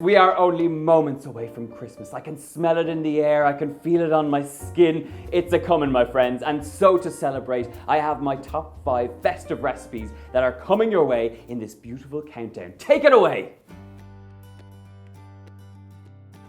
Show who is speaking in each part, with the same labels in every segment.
Speaker 1: We are only moments away from Christmas. I can smell it in the air, I can feel it on my skin. It's a-coming, my friends. And so to celebrate, I have my top 5 festive recipes that are coming your way in this beautiful countdown. Take it away!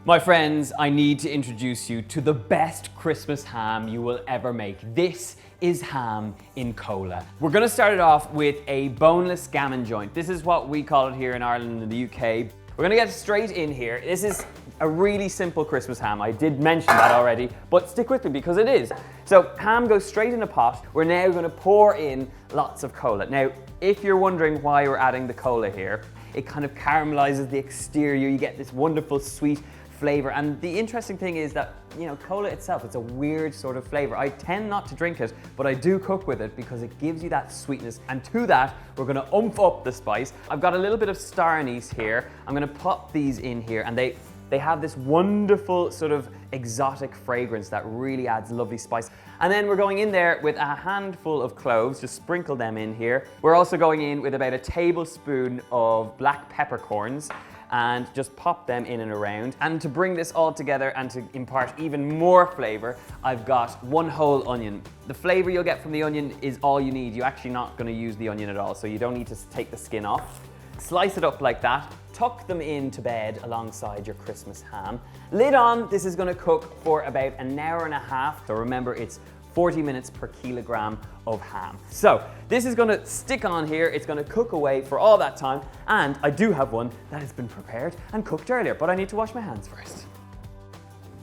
Speaker 1: My friends, I need to introduce you to the best Christmas ham you will ever make. This is ham in cola. We're gonna start it off with a boneless gammon joint. This is what we call it here in Ireland and the UK. We're gonna get straight in here. This is a really simple Christmas ham. I did mention that already, but stick with me because it is. So ham goes straight in a pot. We're now gonna pour in lots of cola. Now, if you're wondering why we're adding the cola here, it kind of caramelizes the exterior. You get this wonderful sweet flavor. And the interesting thing is that, you know, cola itself, it's a weird sort of flavor. I tend not to drink it, but I do cook with it because it gives you that sweetness. And to that, we're gonna oomph up the spice. I've got a little bit of star anise here. I'm gonna pop these in here, and they have this wonderful sort of exotic fragrance that really adds lovely spice. And then we're going in there with a handful of cloves, just sprinkle them in here. We're also going in with about a tablespoon of black peppercorns, and just pop them in and around. And to bring this all together and to impart even more flavor, I've got 1 whole onion. The flavor you'll get from the onion is all you need. You're actually not gonna use the onion at all, so you don't need to take the skin off. Slice it up like that, tuck them into bed alongside your Christmas ham. Lid on, this is gonna cook for about an hour and a half. So remember, it's 40 minutes per kilogram of ham. So this is gonna stick on here, it's gonna cook away for all that time, and I do have one that has been prepared and cooked earlier, but I need to wash my hands first.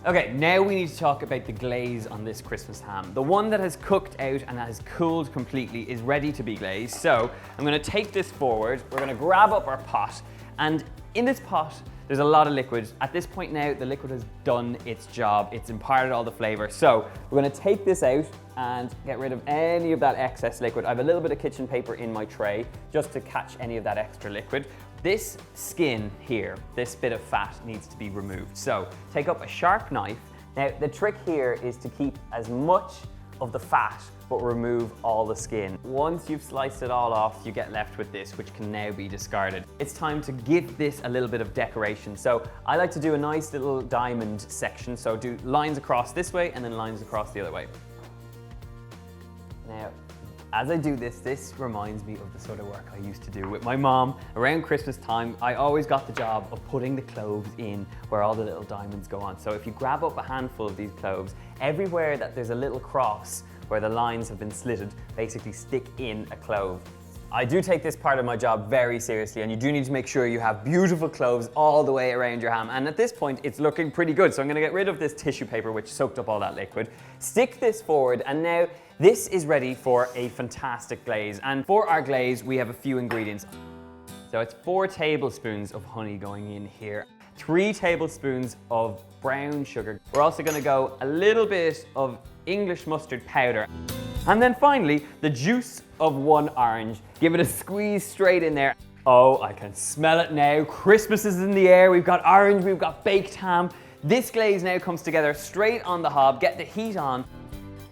Speaker 1: Okay, now we need to talk about the glaze on this Christmas ham. The one that has cooked out and has cooled completely is ready to be glazed. So I'm gonna take this forward, we're gonna grab up our pot, and in this pot, there's a lot of liquid. At this point now, the liquid has done its job. It's imparted all the flavor. So we're gonna take this out and get rid of any of that excess liquid. I have a little bit of kitchen paper in my tray just to catch any of that extra liquid. This skin here, this bit of fat needs to be removed. So take up a sharp knife. Now the trick here is to keep as much of the fat but remove all the skin. Once you've sliced it all off, you get left with this, which can now be discarded. It's time to give this a little bit of decoration. So I like to do a nice little diamond section. So do lines across this way and then lines across the other way. Now, as I do this, this reminds me of the sort of work I used to do with my mom. Around Christmas time, I always got the job of putting the cloves in where all the little diamonds go on. So if you grab up a handful of these cloves, everywhere that there's a little cross where the lines have been slitted, basically stick in a clove. I do take this part of my job very seriously, and you do need to make sure you have beautiful cloves all the way around your ham. And at this point, it's looking pretty good. So I'm gonna get rid of this tissue paper, which soaked up all that liquid. Stick this forward, and now this is ready for a fantastic glaze. And for our glaze, we have a few ingredients. So it's 4 tablespoons of honey going in here, 3 tablespoons of brown sugar. We're also gonna go a little bit of English mustard powder. And then finally, the juice of 1 orange. Give it a squeeze straight in there. Oh, I can smell it now. Christmas is in the air. We've got orange, we've got baked ham. This glaze now comes together straight on the hob. Get the heat on.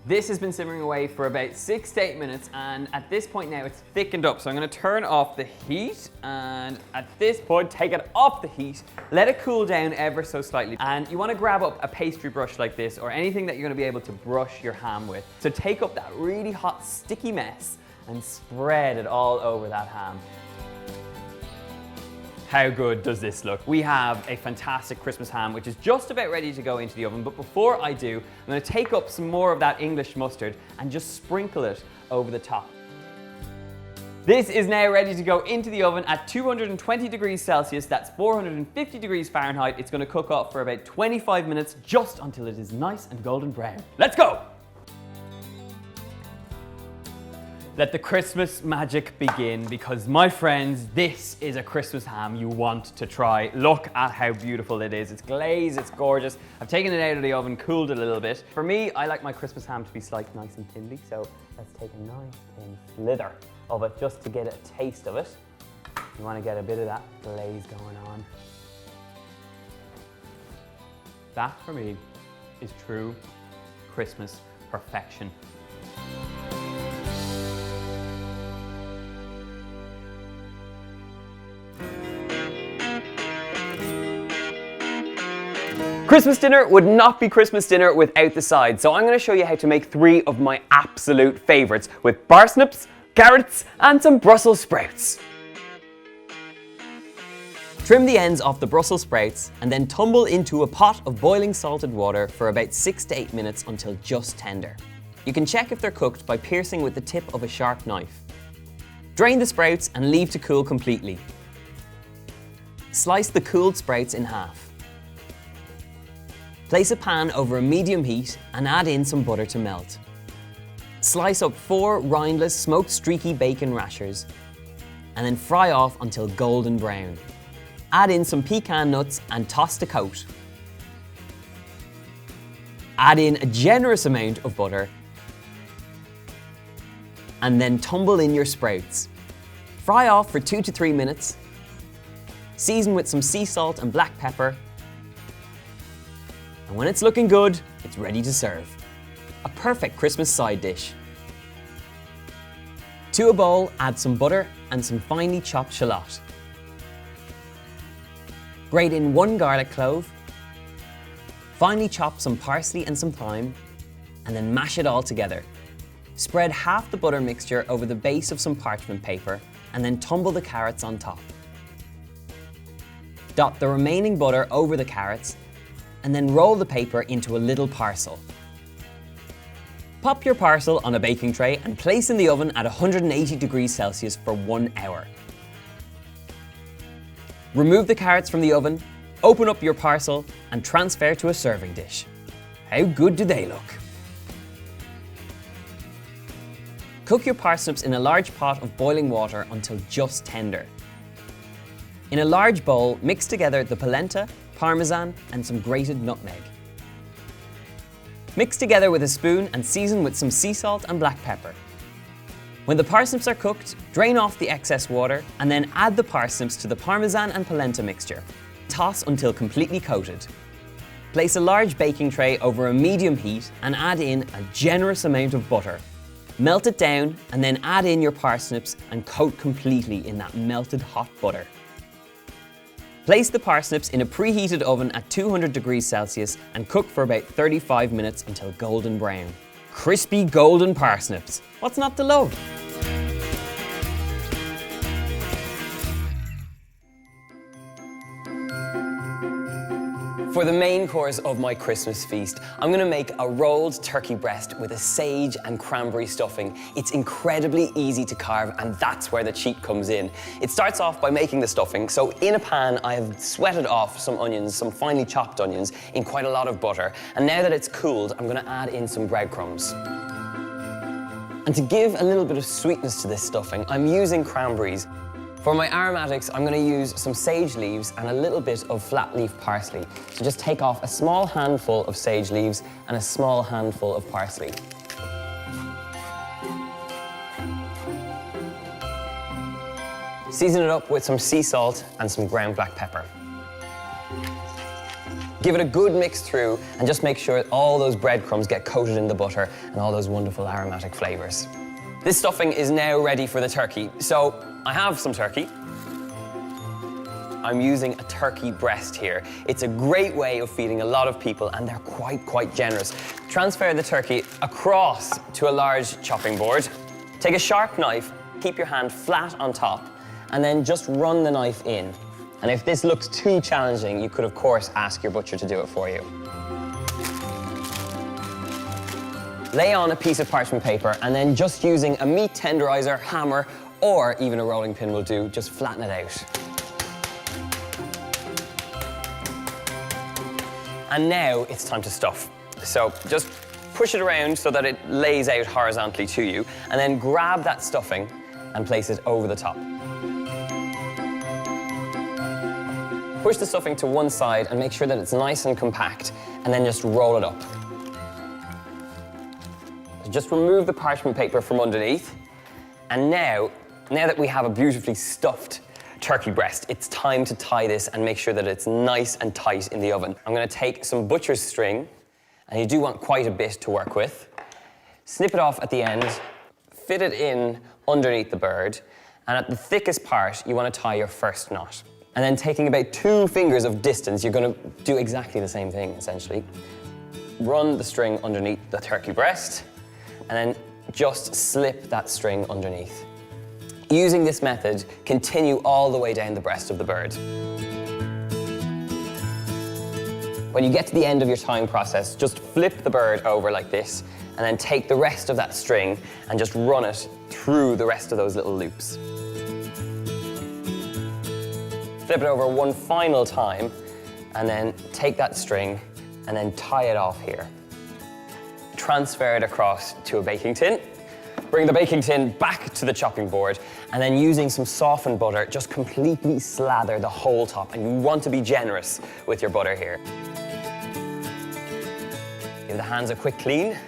Speaker 1: This has been simmering away for about 6 to 8 minutes, and at this point now it's thickened up. So I'm gonna turn off the heat, and at this point take it off the heat, let it cool down ever so slightly. And you wanna grab up a pastry brush like this, or anything that you're gonna be able to brush your ham with. So take up that really hot sticky mess and spread it all over that ham. How good does this look? We have a fantastic Christmas ham, which is just about ready to go into the oven. But before I do, I'm gonna take up some more of that English mustard and just sprinkle it over the top. This is now ready to go into the oven at 220 degrees Celsius, that's 450 degrees Fahrenheit. It's gonna cook off for about 25 minutes, just until it is nice and golden brown. Let's go! Let the Christmas magic begin, because my friends, this is a Christmas ham you want to try. Look at how beautiful it is. It's glazed, it's gorgeous. I've taken it out of the oven, cooled it a little bit. For me, I like my Christmas ham to be sliced nice and thinly, so let's take a nice thin slither of it just to get a taste of it. You want to get a bit of that glaze going on. That, for me, is true Christmas perfection. Christmas dinner would not be Christmas dinner without the sides, so I'm going to show you how to make 3 of my absolute favourites with parsnips, carrots and some Brussels sprouts. Trim the ends off the Brussels sprouts and then tumble into a pot of boiling salted water for about 6 to 8 minutes until just tender. You can check if they're cooked by piercing with the tip of a sharp knife. Drain the sprouts and leave to cool completely. Slice the cooled sprouts in half. Place a pan over a medium heat and add in some butter to melt. Slice up 4 rindless smoked streaky bacon rashers and then fry off until golden brown. Add in some pecan nuts and toss to coat. Add in a generous amount of butter and then tumble in your sprouts. Fry off for 2 to 3 minutes. Season with some sea salt and black pepper. And when it's looking good, it's ready to serve. A perfect Christmas side dish. To a bowl, add some butter and some finely chopped shallot. Grate in 1 garlic clove. Finely chop some parsley and some thyme, and then mash it all together. Spread half the butter mixture over the base of some parchment paper, and then tumble the carrots on top. Dot the remaining butter over the carrots, and then roll the paper into a little parcel. Pop your parcel on a baking tray and place in the oven at 180 degrees Celsius for 1 hour. Remove the carrots from the oven, open up your parcel, and transfer to a serving dish. How good do they look? Cook your parsnips in a large pot of boiling water until just tender. In a large bowl, mix together the polenta, parmesan and some grated nutmeg. Mix together with a spoon and season with some sea salt and black pepper. When the parsnips are cooked, drain off the excess water and then add the parsnips to the parmesan and polenta mixture. Toss until completely coated. Place a large baking tray over a medium heat and add in a generous amount of butter. Melt it down and then add in your parsnips and coat completely in that melted hot butter. Place the parsnips in a preheated oven at 200 degrees Celsius and cook for about 35 minutes until golden brown. Crispy golden parsnips. What's not to love? For the main course of my Christmas feast, I'm going to make a rolled turkey breast with a sage and cranberry stuffing. It's incredibly easy to carve, and that's where the cheat comes in. It starts off by making the stuffing. So in a pan, I have sweated off some onions, some finely chopped onions, in quite a lot of butter. And now that it's cooled, I'm going to add in some breadcrumbs. And to give a little bit of sweetness to this stuffing, I'm using cranberries. For my aromatics, I'm going to use some sage leaves and a little bit of flat leaf parsley. So just take off a small handful of sage leaves and a small handful of parsley. Season it up with some sea salt and some ground black pepper. Give it a good mix through and just make sure all those breadcrumbs get coated in the butter and all those wonderful aromatic flavours. This stuffing is now ready for the turkey. So I have some turkey. I'm using a turkey breast here. It's a great way of feeding a lot of people and they're quite generous. Transfer the turkey across to a large chopping board. Take a sharp knife, keep your hand flat on top, and then just run the knife in. And if this looks too challenging, you could of course ask your butcher to do it for you. Lay on a piece of parchment paper and then just using a meat tenderizer, hammer, or even a rolling pin will do, just flatten it out. And now it's time to stuff. So just push it around so that it lays out horizontally to you, and then grab that stuffing and place it over the top. Push the stuffing to one side and make sure that it's nice and compact, and then just roll it up. Just remove the parchment paper from underneath, and now that we have a beautifully stuffed turkey breast, it's time to tie this and make sure that it's nice and tight in the oven. I'm going to take some butcher's string, and you do want quite a bit to work with. Snip it off at the end, fit it in underneath the bird, and at the thickest part, you want to tie your first knot.
Speaker 2: And then taking about 2 fingers of distance, you're going to do exactly the same thing, essentially. Run the string underneath the turkey breast, and then just slip that string underneath. Using this method, continue all the way down the breast of the bird. When you get to the end of your tying process, just flip the bird over like this, and then take the rest of that string and just run it through the rest of those little loops. Flip it over one final time, and then take that string and then tie it off here. Transfer it across to a baking tin. Bring the baking tin back to the chopping board, and then using some softened butter, just completely slather the whole top. And you want to be generous with your butter here. Give the hands a quick clean.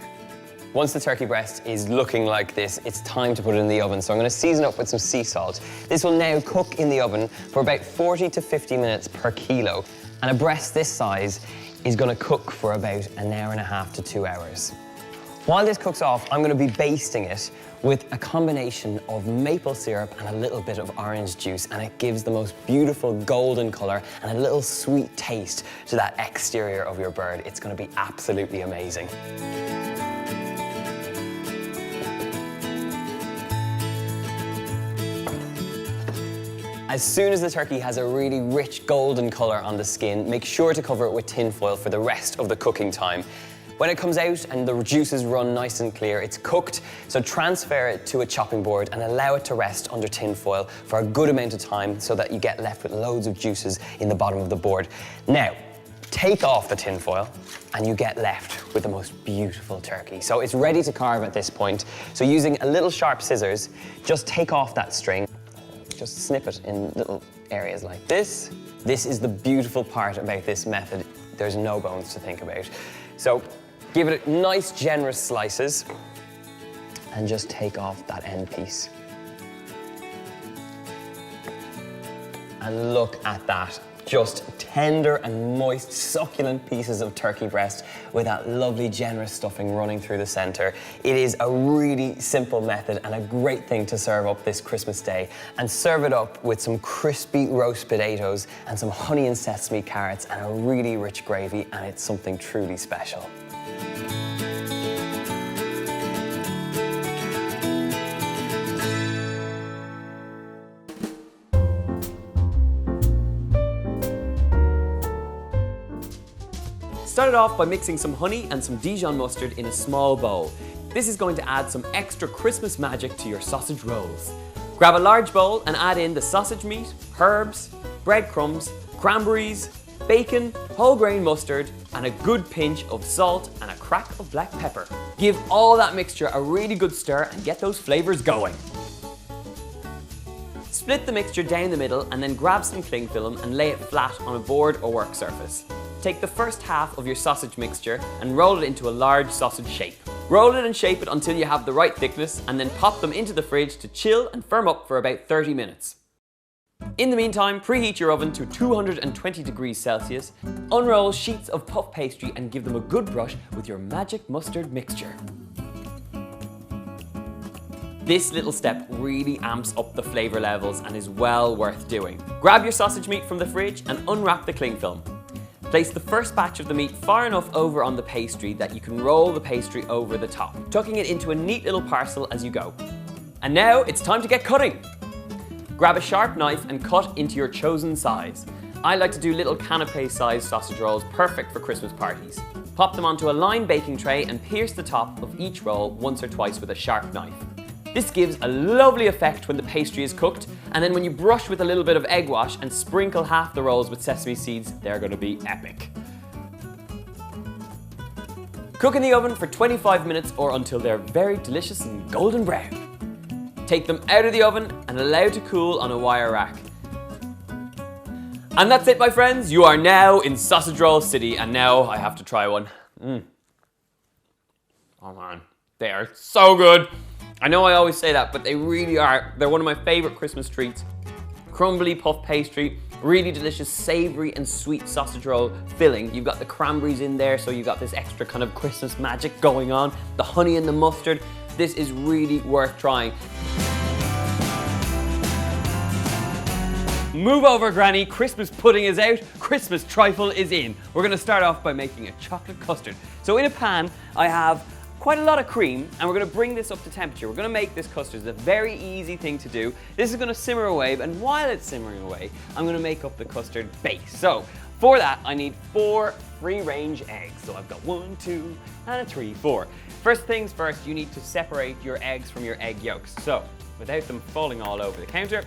Speaker 2: Once the turkey breast is looking like this, it's time to put it in the oven. So I'm going to season up with some sea salt. This will now cook in the oven for about 40 to 50 minutes per kilo. And a breast this size is going to cook for about an hour and a half to 2 hours. While this cooks off, I'm going to be basting it with a combination of maple syrup and a little bit of orange juice, and it gives the most beautiful golden color and a little sweet taste to that exterior of your bird. It's going to be absolutely amazing. As soon as the turkey has a really rich golden color on the skin, make sure to cover it with tin foil for the rest of the cooking time. When it comes out and the juices run nice and clear, it's cooked, so transfer it to a chopping board and allow it to rest under tin foil for a good amount of time so that you get left with loads of juices in the bottom of the board. Now, take off the tin foil and you get left with the most beautiful turkey. So it's ready to carve at this point. So using a little sharp scissors, just take off that string. Just snip it in little areas like this. This is the beautiful part about this method. There's no bones to think about. So give it nice, generous slices and just take off that end piece. And look at that. Just tender and moist, succulent pieces of turkey breast with that lovely, generous stuffing running through the center. It is a really simple method and a great thing to serve up this Christmas day. And serve it up with some crispy roast potatoes and some honey and sesame carrots and a really rich gravy, and it's something truly special.
Speaker 1: Start it off by mixing some honey and some Dijon mustard in a small bowl. This is going to add some extra Christmas magic to your sausage rolls. Grab a large bowl and add in the sausage meat, herbs, breadcrumbs, cranberries, bacon, whole grain mustard, and a good pinch of salt and a crack of black pepper. Give all that mixture a really good stir and get those flavors going. Split the mixture down the middle and then grab some cling film and lay it flat on a board or work surface. Take the first half of your sausage mixture and roll it into a large sausage shape. Roll it and shape it until you have the right thickness, and then pop them into the fridge to chill and firm up for about 30 minutes. In the meantime, preheat your oven to 220 degrees Celsius, unroll sheets of puff pastry and give them a good brush with your magic mustard mixture. This little step really amps up the flavor levels and is well worth doing. Grab your sausage meat from the fridge and unwrap the cling film. Place the first batch of the meat far enough over on the pastry that you can roll the pastry over the top, tucking it into a neat little parcel as you go. And now it's time to get cutting. Grab a sharp knife and cut into your chosen size. I like to do little canapé-sized sausage rolls, perfect for Christmas parties. Pop them onto a lined baking tray and pierce the top of each roll once or twice with a sharp knife. This gives a lovely effect when the pastry is cooked, and then when you brush with a little bit of egg wash and sprinkle half the rolls with sesame seeds, they're going to be epic. Cook in the oven for 25 minutes or until they're very delicious and golden brown. Take them out of the oven and allow to cool on a wire rack. And that's it, my friends. You are now in Sausage Roll City, and now I have to try one. Oh man, they are so good. I know I always say that, but they really are. They're one of my favorite Christmas treats. Crumbly puff pastry, really delicious savory and sweet sausage roll filling. You've got the cranberries in there, so you've got this extra kind of Christmas magic going on. The honey and the mustard. This is really worth trying. Move over, Granny. Christmas pudding is out. Christmas trifle is in. We're going to start off by making a chocolate custard. So in a pan, I have quite a lot of cream, and we're going to bring this up to temperature. We're going to make this custard. It's a very easy thing to do. This is going to simmer away, and while it's simmering away, I'm going to make up the custard base. So for that, I need 4 free-range eggs. So I've got 1, 2, and 3, 4. First things first, you need to separate your eggs from your egg yolks. So without them falling all over the counter,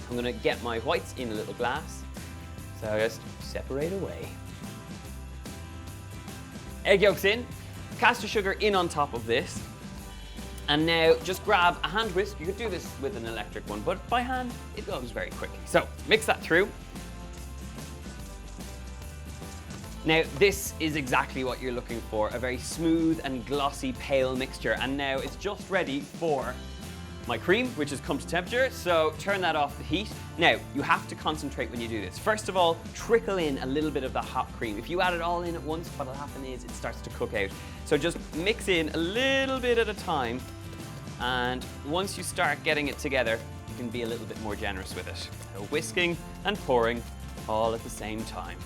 Speaker 1: I'm going to get my whites in a little glass. So just separate away. Egg yolks in. Caster sugar in on top of this. And now just grab a hand whisk. You could do this with an electric one, but by hand, it goes very quickly. So mix that through. Now this is exactly what you're looking for, a very smooth and glossy pale mixture. And now it's just ready for my cream, which has come to temperature, so turn that off the heat. Now, you have to concentrate when you do this. First of all, trickle in a little bit of the hot cream. If you add it all in at once, what'll happen is it starts to cook out. So just mix in a little bit at a time, and once you start getting it together, you can be a little bit more generous with it. So whisking and pouring all at the same time.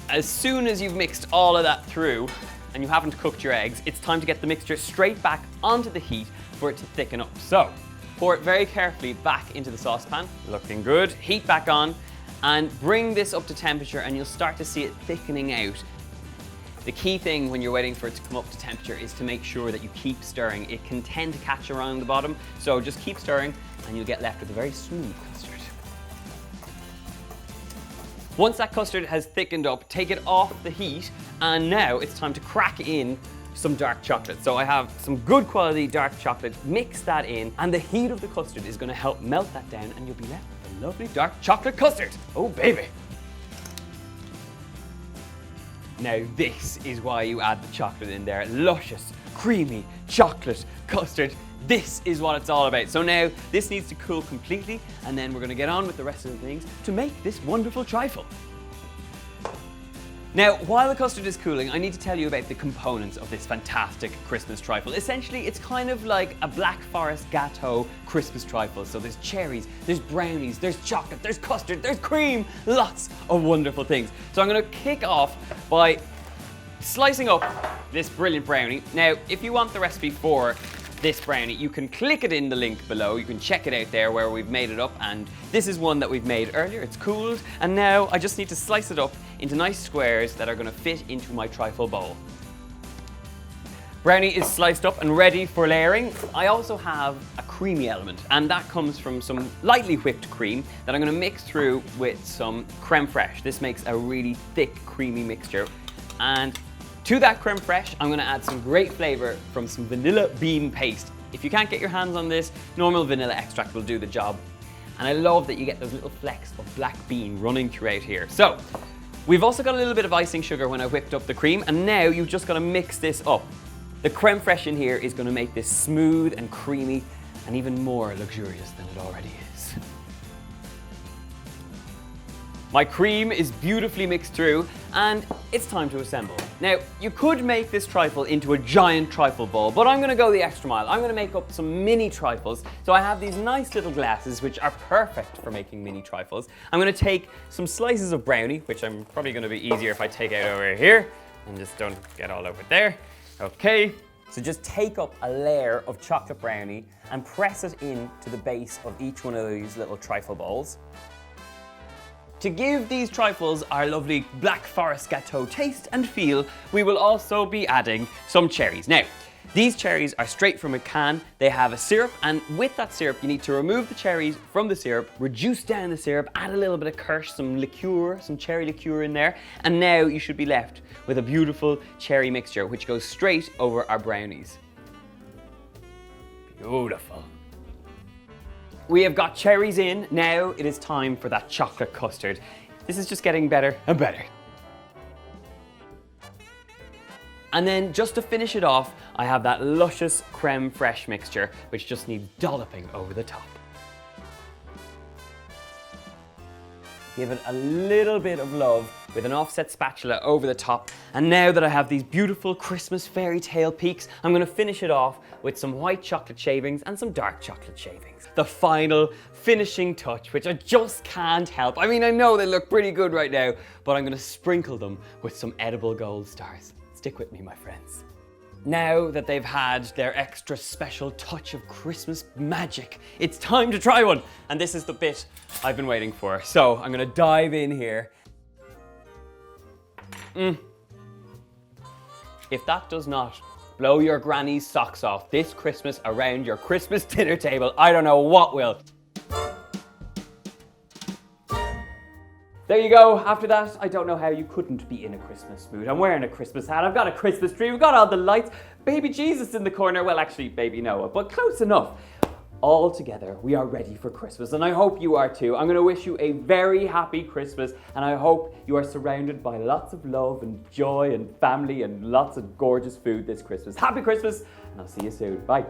Speaker 1: As soon as you've mixed all of that through, and you haven't cooked your eggs, it's time to get the mixture straight back onto the heat for it to thicken up. So, pour it very carefully back into the saucepan. Looking good. Heat back on and bring this up to temperature, and you'll start to see it thickening out. The key thing when you're waiting for it to come up to temperature is to make sure that you keep stirring. It can tend to catch around the bottom, so just keep stirring and you'll get left with a very smooth custard. Once that custard has thickened up, take it off the heat, and now it's time to crack in some dark chocolate. So I have some good quality dark chocolate, mix that in, and the heat of the custard is going to help melt that down, and you'll be left with a lovely dark chocolate custard. Oh baby. Now this is why you add the chocolate in there. Luscious, creamy chocolate custard. This is what it's all about. So now this needs to cool completely, and then we're going to get on with the rest of the things to make this wonderful trifle. Now, while the custard is cooling, I need to tell you about the components of this fantastic Christmas trifle. Essentially, it's kind of like a Black Forest Gâteau Christmas trifle. So there's cherries, there's brownies, there's chocolate, there's custard, there's cream, lots of wonderful things. So I'm gonna kick off by slicing up this brilliant brownie. Now, if you want the recipe for this brownie, you can click it in the link below. You can check it out there where we've made it up, and this is one that we've made earlier. It's cooled, and now I just need to slice it up into nice squares that are going to fit into my trifle bowl. Brownie is sliced up and ready for layering. I also have a creamy element, and that comes from some lightly whipped cream that I'm going to mix through with some creme fraiche. This makes a really thick, creamy mixture, and to that creme fraiche, I'm going to add some great flavor from some vanilla bean paste. If you can't get your hands on this, normal vanilla extract will do the job. And I love that you get those little flecks of black bean running throughout here. So, we've also got a little bit of icing sugar when I whipped up the cream, and now you've just got to mix this up. The creme fraiche in here is going to make this smooth and creamy and even more luxurious than it already is. My cream is beautifully mixed through, and it's time to assemble. Now, you could make this trifle into a giant trifle bowl, but I'm gonna go the extra mile. I'm gonna make up some mini trifles. So I have these nice little glasses, which are perfect for making mini trifles. I'm gonna take some slices of brownie, which I'm probably gonna be easier if I take out over here, and just don't get all over there. Okay, so just take up a layer of chocolate brownie and press it into the base of each one of these little trifle bowls. To give these trifles our lovely Black Forest Gâteau taste and feel, we will also be adding some cherries. Now, these cherries are straight from a can. They have a syrup, and with that syrup, you need to remove the cherries from the syrup, reduce down the syrup, add a little bit of kirsch, some liqueur, some cherry liqueur in there, and now you should be left with a beautiful cherry mixture, which goes straight over our brownies. Beautiful. We have got cherries in. Now it is time for that chocolate custard. This is just getting better and better. And then just to finish it off, I have that luscious creme fraiche mixture, which just needs dolloping over the top. Give it a little bit of love with an offset spatula over the top. And now that I have these beautiful Christmas fairy tale peaks, I'm gonna finish it off with some white chocolate shavings and some dark chocolate shavings. The final finishing touch, which I just can't help. I mean, I know they look pretty good right now, but I'm gonna sprinkle them with some edible gold stars. Stick with me, my friends. Now that they've had their extra special touch of Christmas magic, it's time to try one. And this is the bit I've been waiting for. So I'm gonna dive in here. If that does not blow your granny's socks off this Christmas around your Christmas dinner table, I don't know what will. There you go. After that, I don't know how you couldn't be in a Christmas mood. I'm wearing a Christmas hat. I've got a Christmas tree. We've got all the lights. Baby Jesus in the corner. Well, actually, baby Noah, but close enough. All together, we are ready for Christmas, and I hope you are too. I'm going to wish you a very happy Christmas, and I hope you are surrounded by lots of love and joy and family and lots of gorgeous food this Christmas. Happy Christmas, and I'll see you soon. Bye.